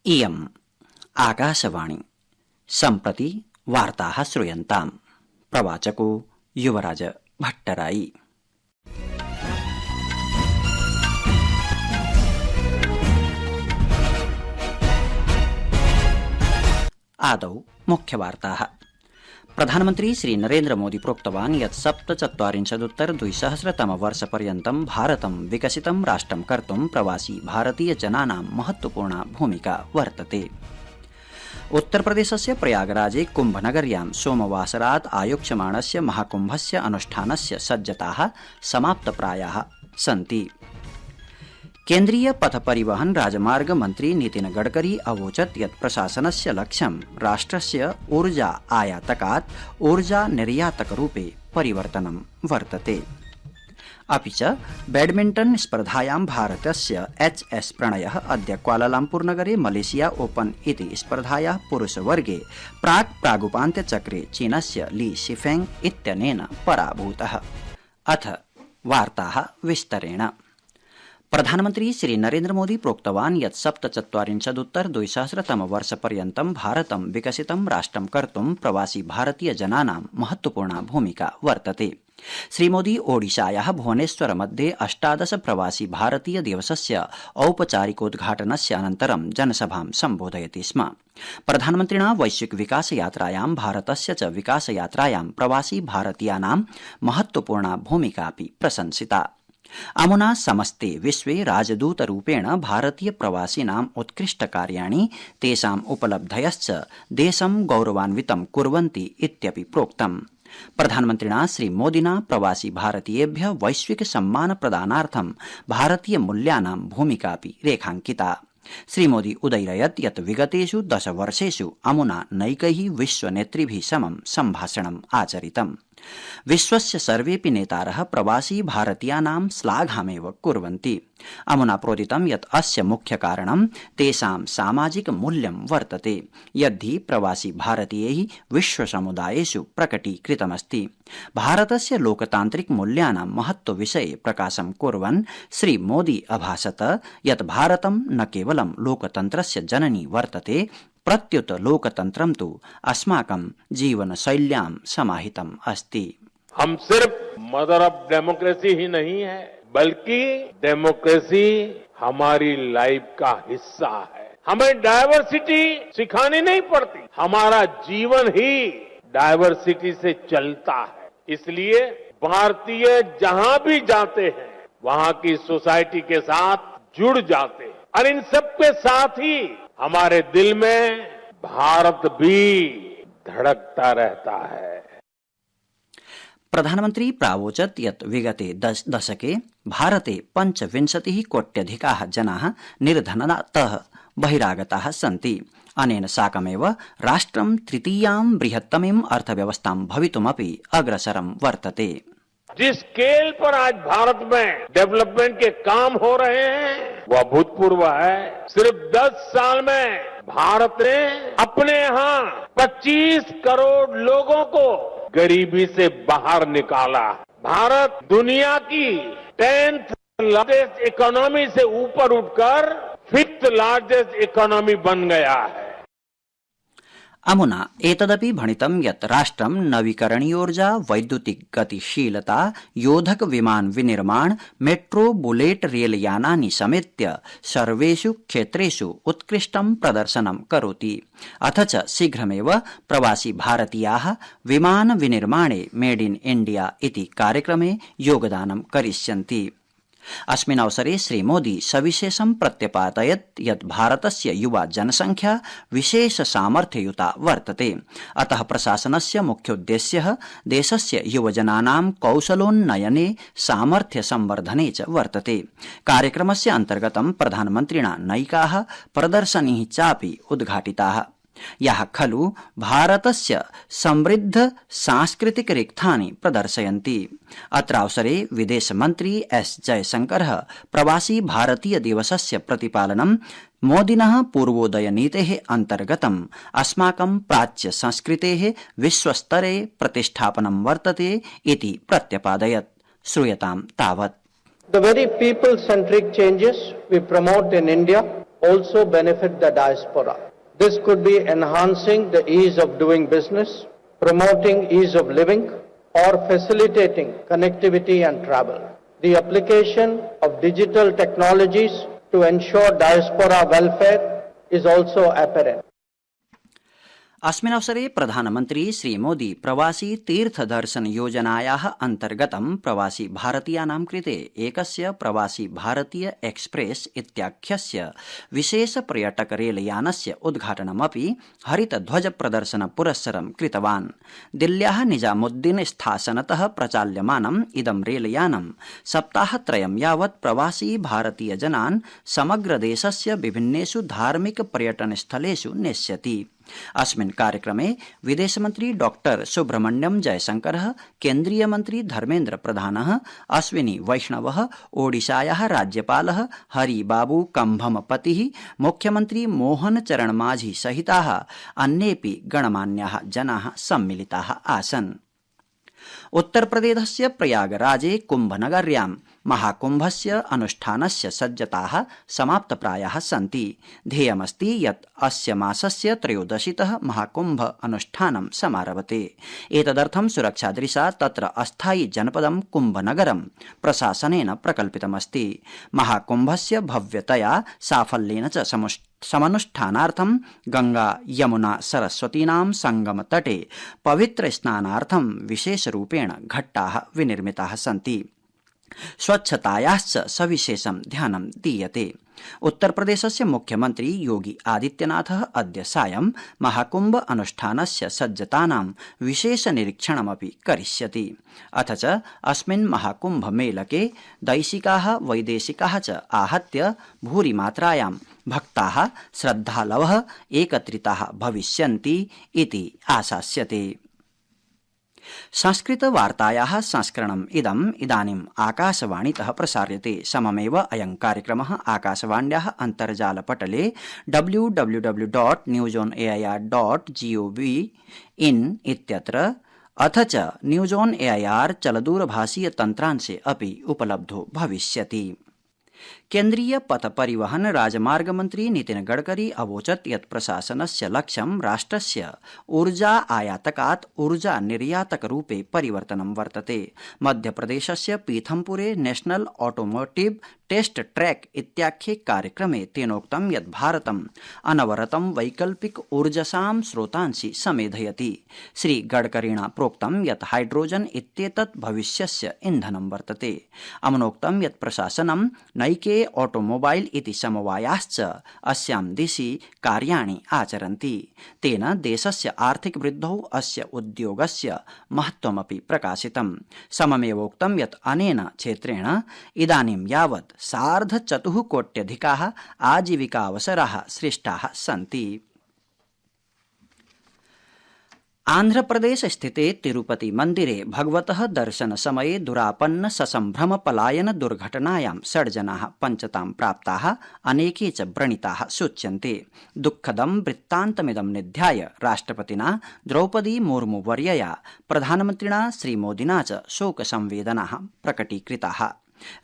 इयम् आकाशवाणी सम्प्रति वार्ताः श्रूयन्ताम्। प्रवाचको युवराज भट्टराई। आदौ मुख्यवार्ताः। प्रधानमन्त्री श्री नरेन्द्र मोदी प्रोक्तवान् यत् 47,200 भारतं विकसितं राष्ट्रं कर्तुं प्रवासी भारतीय जनानां महत्वपूर्णा भूमिका वर्तते। उत्तरप्रदेशस्य प्रयागराजे कुम्भनगर्यां सोमवासरात् आयोक्ष्यमाणस्य महाकुम्भस्य अनुष्ठानस्य सज्जताः समाप्तप्रायाः सन्ति। केन्द्रीय पथ परिवहन राजमार्ग मन्त्री नितिन गडकरी अवोचत् यत् प्रशासनस्य लक्ष्यं राष्ट्रस्य ऊर्जा आयातकात् ऊर्जा निर्यातकरूपे परिवर्तनं वर्तते। अपि च बैडमिण्टन स्पर्धायां भारतस्य एच.एस. प्रणयः अद्य क्वालालम्पुरनगरे मलेशिया ओपन इति स्पर्धायाः पुरुषवर्गे प्रागुपान्त्यचक्रे चीनस्य ली शिफेंग इत्यनेन पराभूतः। अथ वार्ताः विस्तरेण। प्रधानमन्त्री श्री नरेन्द्र मोदी प्रोक्तवान् यत् 47,200 भारतं विकसितं राष्ट्रं कर्तुं प्रवासी भारतीय जनानां महत्वपूर्णा भूमिका वर्तते। श्रीमोदी ओडिशायाः भुवनेश्वर मध्ये 18 प्रवासी भारतीय दिवसस्य औपचारिकोद्घाटनस्य अनन्तरं जनसभां सम्बोधयति स्म। प्रधानमन्त्रिणा वैश्विक विकास यात्रायां भारतस्य च विकास यात्रायां प्रवासी भारतीयानां महत्वपूर्णा भूमिकापि प्रशंसिता। अमुना समस्ते विश्वे राजदूतरूपेण भारतीय प्रवासिनाम् उत्कृष्टकार्याणि तेषाम् उपलब्धयश्च देशं गौरवान्वितं कुर्वन्ति इत्यपि प्रोक्तम्। प्रधानमन्त्रिणा श्रीमोदिना प्रवासी भारतीयेभ्यः वैश्विक सम्मान प्रदानार्थं भारतीय मूल्यानां भूमिकापि रेखाङ्किता। श्रीमोदी उदयरयत् यत् विगतेषु 10 वर्षेषु अमुना नैकैः विश्वनेतृभिः समं सम्भाषणम् आचरितम्। विश्वस्य सर्वेऽपि नेतारः प्रवासी भारतीयानां श्लाघामेव कुर्वन्ति। अमुना प्रोदितं यत् अस्य मुख्यकारणं तेषां सामाजिक मूल्यं वर्तते यद्धि प्रवासी भारतीयैः विश्वसमुदायेषु प्रकटीकृतमस्ति। भारतस्य लोकतान्त्रिक मूल्यानां महत्वविषये प्रकाशं कुर्वन् श्रीमोदी अभाषत यत् भारतं न केवलं लोकतन्त्रस्य जननी वर्तते प्रत्युत लोकतन्त्रं तु अस्माकं जीवनशैल्यां समाहितम् अस्ति। हम सिर्फ मदर ऑफ डेमोक्रेसी ही नहीं है, बल्कि डेमोक्रेसी हमारी लाइफ का हिस्सा है। हमें डायवर्सिटी सिखानी नहीं पड़ती, हमारा जीवन ही डायवर्सिटी से चलता है। इसलिए भारतीय जहां भी जाते हैं वहां की सोसाइटी के साथ जुड़ जाते हैं और इन सबके साथ ही हमारे दिल में भारत भी धड़कता रहता है। प्रधानमन्त्री प्रावोचत् यत् विगते दशके भारते 25 कोट्यधिकाः जनाः निर्धनतातः बहिरागताः सन्ति। अनेन साकमेव राष्ट्रं तृतीयां बृहत्तमीं अर्थव्यवस्थां भवितुमपि अग्रसरं वर्तते। जिस स्केल पर आज भारत में डेवलपमेंट के काम हो रहे हैं वह अभूतपूर्व है। सिर्फ 10 साल में भारत ने अपने यहाँ 25 करोड़ लोगों को गरीबी से बाहर निकाला। भारत दुनिया की 10th लार्जेस्ट इकोनॉमी से ऊपर उठकर 5th लार्जेस्ट इकोनॉमी बन गया है। अमुना एतदपि भणितं यत् राष्ट्रं नवीकरणीयोर्जा, वैद्युतिक गतिशीलता, योधक विमान विनिर्माण, मेट्रो बुलेट रेलयानानि समेत्य सर्वेषु क्षेत्रेषु उत्कृष्टं प्रदर्शनं करोति। अथ च शीघ्रमेव प्रवासी भारतीयाः विमान विनिर्माणे मेड इन इंडिया इति कार्यक्रमे योगदानं करिष्यन्ति। अस्मिन् अवसरे श्रीमोदी सविशेषं प्रत्यपादयत् यत् भारतस्य युवा जनसंख्या विशेष सामर्थ्ययुता वर्तते। अतः प्रशासनस्य मुख्योद्देश्यः देशस्य युवजनानां कौशलोन्नयने सामर्थ्य संवर्धने च वर्तते। कार्यक्रमस्य अन्तर्गतं प्रधानमन्त्रिणा नैकाः प्रदर्शनीः चापि उद्घाटिताः, याः खलु भारतस्य समृद्ध सांस्कृतिक रिक्थानि प्रदर्शयन्ति। अत्रावसरे विदेशमन्त्री एस जयशंकरः प्रवासी भारतीय दिवसस्य प्रतिपालनं मोदिनः पूर्वोदयनीतेः अन्तर्गतम् अस्माकं प्राच्य संस्कृतेः विश्वस्तरे प्रतिष्ठापनं वर्तते इति प्रत्यपादयत्। श्रूयतां तावत्। The very people-centric changes we promote in India also benefit the diaspora. This could be enhancing the ease of doing business, promoting ease of living, or facilitating connectivity and travel. The application of digital technologies to ensure diaspora welfare is also apparent. अस्मिन् अवसरे प्रधानमन्त्री श्रीमोदी प्रवासी तीर्थ दर्शन योजनायाः अन्तर्गतं प्रवासी भारतीयानां कृते एकस्य प्रवासी भारतीय एक्सप्रेस इत्याख्यस्य विशेष पर्यटक रेलयानस्य उद्घाटनमपि हरित ध्वज प्रदर्शन पुरस्सरं कृतवान्। दिल्ल्याः निजामुद्दीन स्थासनतः प्रचाल्यमानम् इदं रेलयानं सप्ताहत्रयं यावत् प्रवासी भारतीय जनान् समग्र देशस्य विभिन्नेषु धार्मिक पर्यटन स्थलेषु नेष्यति। अस्मिन् कार्यक्रमे विदेशमन्त्री डॉक्टर सुब्रह्मण्यम जयशंकरः, केन्द्रीय मन्त्री धर्मेन्द्र प्रधानः, अश्विनी वैष्णवः, ओडिशायाः राज्यपालः हरिबाबू कंभमपतिः, मुख्यमन्त्री मोहन चरण माझी सहिताः अन्येऽपि गणमान्याः जनाः सम्मिलिताः आसन्। उत्तरप्रदेशस्य प्रयागराजे कुम्भनगर्यां महाकुम्भस्य अनुष्ठानस्य सज्जताः समाप्तप्रायाः सन्ति। ध्येयमस्ति यत् अस्य मासस्य 13तः महाकुम्भ अनुष्ठानं समारभते। एतदर्थं सुरक्षादृशा तत्र अस्थायि जनपदं कुम्भनगरं प्रशासनेन प्रकल्पितमस्ति। महाकुम्भस्य भव्यतया साफल्येन च समनुष्ठानार्थं गंगा यमुना सरस्वतीनां संगम तटे पवित्र स्नानार्थं विशेषरूपेण घट्टाः विनिर्मिताः सन्ति। स्वच्छतायाश्च सविशेषं ध्यानं दीयते। उत्तरप्रदेशस्य मुख्यमन्त्री योगी आदित्यनाथः अद्य सायं महाकुम्भ अनुष्ठानस्य सज्जतानां विशेष निरीक्षणमपि करिष्यति। अथ च अस्मिन् महाकुम्भ मेलके दैशिकाः वैदेशिकाः च आहत्य भूरिमात्रायां भक्ताः श्रद्धालवः एकत्रिताः भविष्यन्ति इति आशास्यते। संस्कृत वार्तायाः संस्करणम् इदानीम् आकाशवाणीतः प्रसार्यते। सममेव अयं कार्यक्रमः आकाशवाण्याः अन्तर्जालपटले www.newsonair.gov.in इत्यत्र अथ च न्यूज ऑन एआईआर चलदूरभाषीय तन्त्रांशे अपि उपलब्धो भविष्यति। केन्द्रीय पथ परिवहन राजमार्ग मंत्री नितिन गडकरी अवोचत् यत् प्रशासनस्य लक्ष्यं राष्ट्रस्य ऊर्जा आयातकात् ऊर्जा निर्यातक रूपे परिवर्तनं वर्तते। मध्यप्रदेशस्य पीथमपुरे नेशनल ऑटोमोटिव टेस्ट ट्रैक इत्याख्ये कार्यक्रमे तेनोक्तं यत् भारतम् अनवरतं वैकल्पिक ऊर्जसां स्रोतांसि समेधयति। श्री गडकरिणा प्रोक्तं यत् हाइड्रोजन इत्येतत् भविष्यस्य इन्धनं वर्तते। अमुनोक्तं यत् प्रशासनं नैके ऑटोमोबाइल इति समवायाश्च अस्यां दिशि कार्याणि आचरन्ति। तेन देशस्य आर्थिक वृद्धौ अस्य उद्योगस्य महत्त्वमपि प्रकाशितम्। सममेवोक्तं यत् अनेन क्षेत्रेण इदानीं यावत् 4.25 कोट्यधिकाः आजीविकावसराः सृष्टाः सन्ति। आन्ध्रप्रदेश स्थिते तिरुपति मन्दिरे भगवतः दर्शन समये दुरापन्न ससम्भ्रम पलायन दुर्घटनायां 6 जनाः पञ्चतां प्राप्ताः, अनेके च व्रणिताः सूच्यन्ते। दुःखदं वृत्तान्तमिदं निध्याय राष्ट्रपतिना द्रौपदी मुर्मू वर्यया प्रधानमन्त्रिणा श्रीमोदिना च शोकसंवेदनाः प्रकटीकृताः।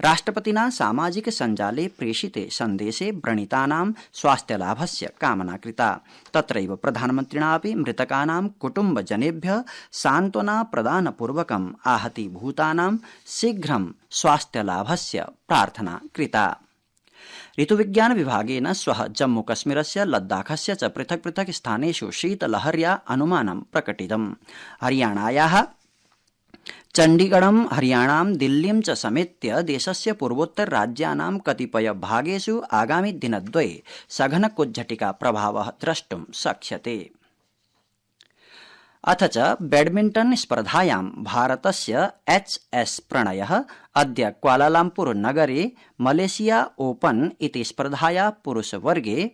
राष्ट्रपतिना सामाजिक सञ्जाले प्रेषिते सन्देशे व्रणितानां स्वास्थ्यलाभस्य कामना कृता। तत्रैव प्रधानमन्त्रिणा अपि मृतकानां कुटुम्बजनेभ्यः सान्त्वना प्रदानपूर्वकम् आहतीभूतानां शीघ्रं स्वास्थ्यलाभस्य प्रार्थना कृता। ऋतुविज्ञान विभागेन श्वः जम्मूकश्मीरस्य लद्दाखस्य च पृथक् पृथक् स्थानेषु शीतलहर्या अनुमानं प्रकटितम्। हरियाणायाः चण्डीगढं, हरियाणां, दिल्लीं च समेत्य देशस्य पूर्वोत्तर राज्यानां कतिपय भागेषु आगामि दिनद्वये सघन कुज्झटिका प्रभावः द्रष्टुं शक्ष्यते। अथ च बैडमिण्टन स्पर्धायां भारतस्य एच.एस. प्रणयः अद्य क्वालालम्पुर नगरे मलेशिया ओपन इति स्पर्धाया पुरुषवर्गे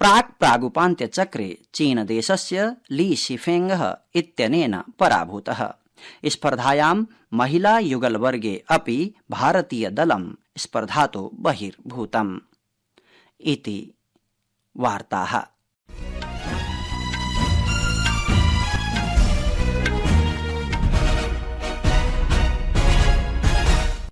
प्रागुपान्त्यचक्रे चीनदेशस्य ली शिफेंगः इत्यनेन पराभूतः। स्पर्धायां महिला युगलवर्गे अपि भारतीयदलं स्पर्धातो बहिर्भूतम्। इति वार्ताः।